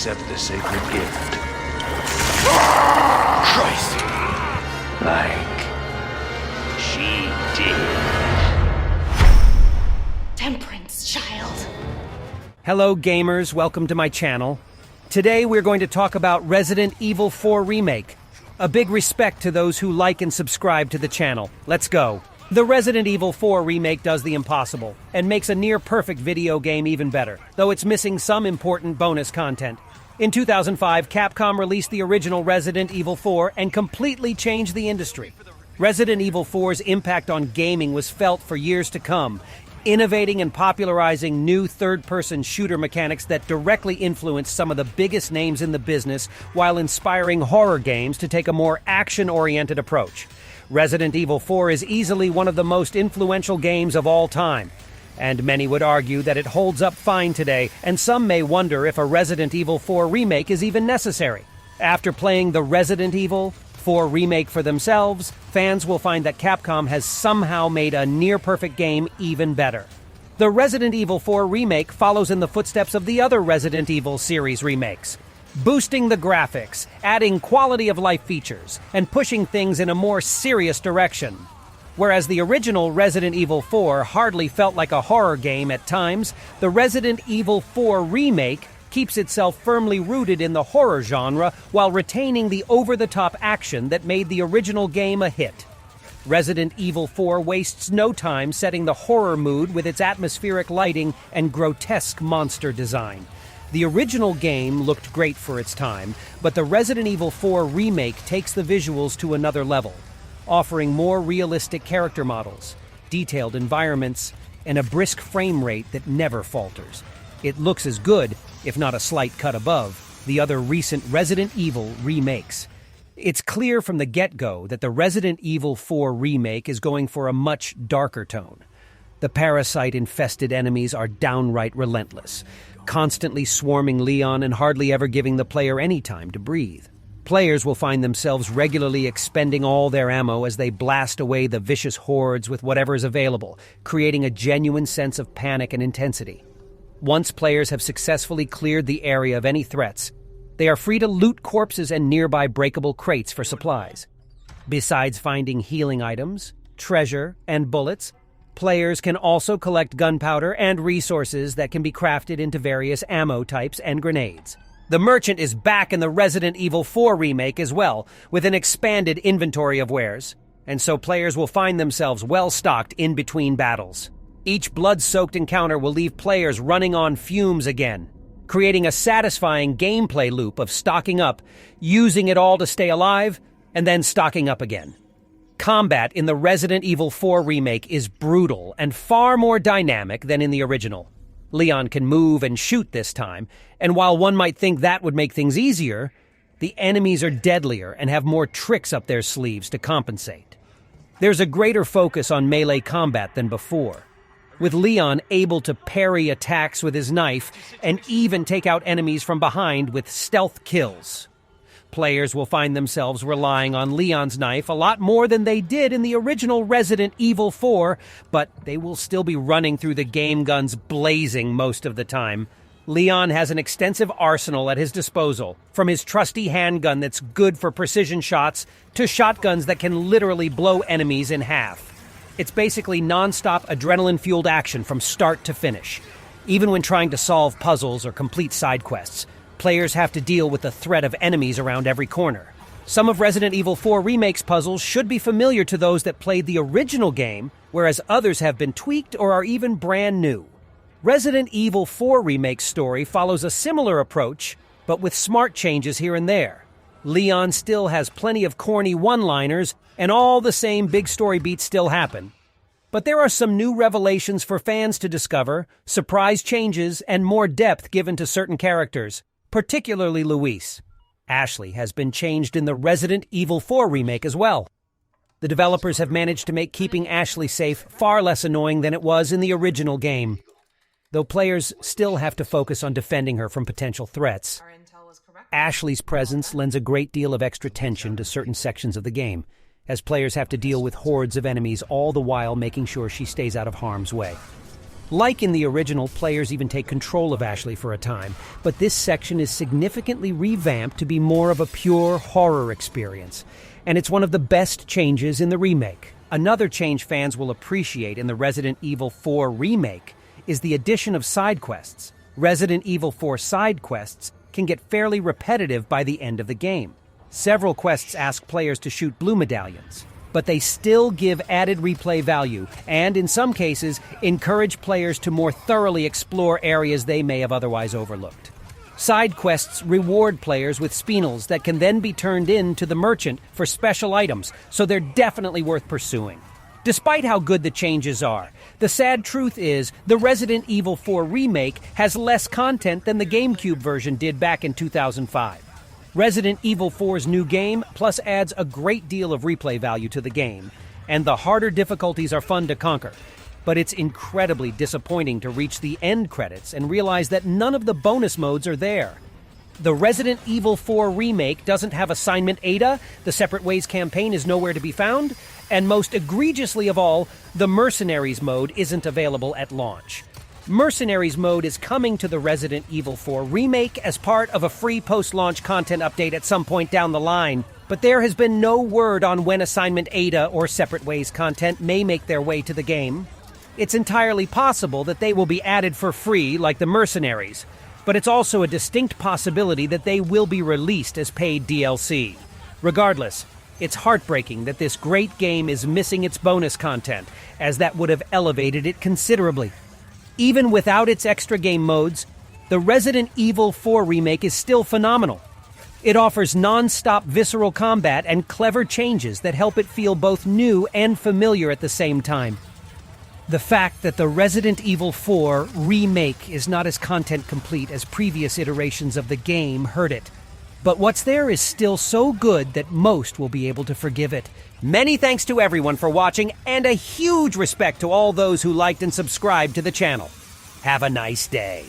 accept the sacred gift. Christ! Like she did. Temperance, child. Hello gamers, welcome to my channel. Today we're going to talk about Resident Evil 4 Remake. A big respect to those who like and subscribe to the channel. Let's go. The Resident Evil 4 Remake does the impossible, and makes a near-perfect video game even better, though it's missing some important bonus content. In 2005, Capcom released the original Resident Evil 4 and completely changed the industry. Resident Evil 4's impact on gaming was felt for years to come, innovating and popularizing new third-person shooter mechanics that directly influenced some of the biggest names in the business while inspiring horror games to take a more action-oriented approach. Resident Evil 4 is easily one of the most influential games of all time, and many would argue that it holds up fine today, and some may wonder if a Resident Evil 4 remake is even necessary. After playing the Resident Evil 4 remake for themselves, fans will find that Capcom has somehow made a near-perfect game even better. The Resident Evil 4 remake follows in the footsteps of the other Resident Evil series remakes, boosting the graphics, adding quality-of-life features, and pushing things in a more serious direction. Whereas the original Resident Evil 4 hardly felt like a horror game at times, the Resident Evil 4 remake keeps itself firmly rooted in the horror genre while retaining the over-the-top action that made the original game a hit. Resident Evil 4 wastes no time setting the horror mood with its atmospheric lighting and grotesque monster design. The original game looked great for its time, but the Resident Evil 4 remake takes the visuals to another level, offering more realistic character models, detailed environments, and a brisk frame rate that never falters. It looks as good, if not a slight cut above, the other recent Resident Evil remakes. It's clear from the get-go that the Resident Evil 4 remake is going for a much darker tone. The parasite-infested enemies are downright relentless, constantly swarming Leon and hardly ever giving the player any time to breathe. Players will find themselves regularly expending all their ammo as they blast away the vicious hordes with whatever is available, creating a genuine sense of panic and intensity. Once players have successfully cleared the area of any threats, they are free to loot corpses and nearby breakable crates for supplies. Besides finding healing items, treasure, and bullets, players can also collect gunpowder and resources that can be crafted into various ammo types and grenades. The merchant is back in the Resident Evil 4 remake as well, with an expanded inventory of wares, and so players will find themselves well-stocked in between battles. Each blood-soaked encounter will leave players running on fumes again, creating a satisfying gameplay loop of stocking up, using it all to stay alive, and then stocking up again. Combat in the Resident Evil 4 remake is brutal and far more dynamic than in the original. Leon can move and shoot this time, and while one might think that would make things easier, the enemies are deadlier and have more tricks up their sleeves to compensate. There's a greater focus on melee combat than before, with Leon able to parry attacks with his knife and even take out enemies from behind with stealth kills. Players will find themselves relying on Leon's knife a lot more than they did in the original Resident Evil 4, but they will still be running through the game guns blazing most of the time. Leon has an extensive arsenal at his disposal, from his trusty handgun that's good for precision shots to shotguns that can literally blow enemies in half. It's basically non-stop adrenaline-fueled action from start to finish. Even when trying to solve puzzles or complete side quests, players have to deal with the threat of enemies around every corner. Some of Resident Evil 4 Remake's puzzles should be familiar to those that played the original game, whereas others have been tweaked or are even brand new. Resident Evil 4 Remake's story follows a similar approach, but with smart changes here and there. Leon still has plenty of corny one-liners, and all the same big story beats still happen. But there are some new revelations for fans to discover, surprise changes, and more depth given to certain characters, particularly Luis. Ashley has been changed in the Resident Evil 4 remake as well. The developers have managed to make keeping Ashley safe far less annoying than it was in the original game, though players still have to focus on defending her from potential threats. Ashley's presence lends a great deal of extra tension to certain sections of the game, as players have to deal with hordes of enemies all the while making sure she stays out of harm's way. Like in the original, players even take control of Ashley for a time, but this section is significantly revamped to be more of a pure horror experience, and it's one of the best changes in the remake. Another change fans will appreciate in the Resident Evil 4 remake is the addition of side quests. Resident Evil 4 side quests can get fairly repetitive by the end of the game. Several quests ask players to shoot blue medallions, but they still give added replay value and, in some cases, encourage players to more thoroughly explore areas they may have otherwise overlooked. Side quests reward players with spinels that can then be turned in to the merchant for special items, so they're definitely worth pursuing. Despite how good the changes are, the sad truth is the Resident Evil 4 remake has less content than the GameCube version did back in 2005. Resident Evil 4's new game plus adds a great deal of replay value to the game, and the harder difficulties are fun to conquer. But it's incredibly disappointing to reach the end credits and realize that none of the bonus modes are there. The Resident Evil 4 remake doesn't have Assignment Ada, the Separate Ways campaign is nowhere to be found, and most egregiously of all, the Mercenaries mode isn't available at launch. Mercenaries mode is coming to the Resident Evil 4 remake as part of a free post-launch content update at some point down the line, but there has been no word on when Assignment Ada or Separate Ways content may make their way to the game. It's entirely possible that they will be added for free like the Mercenaries, but it's also a distinct possibility that they will be released as paid DLC. Regardless, it's heartbreaking that this great game is missing its bonus content, as that would have elevated it considerably. Even without its extra game modes, the Resident Evil 4 remake is still phenomenal. It offers non-stop visceral combat and clever changes that help it feel both new and familiar at the same time. The fact that the Resident Evil 4 remake is not as content complete as previous iterations of the game hurt it. But what's there is still so good that most will be able to forgive it. Many thanks to everyone for watching, and a huge respect to all those who liked and subscribed to the channel. Have a nice day.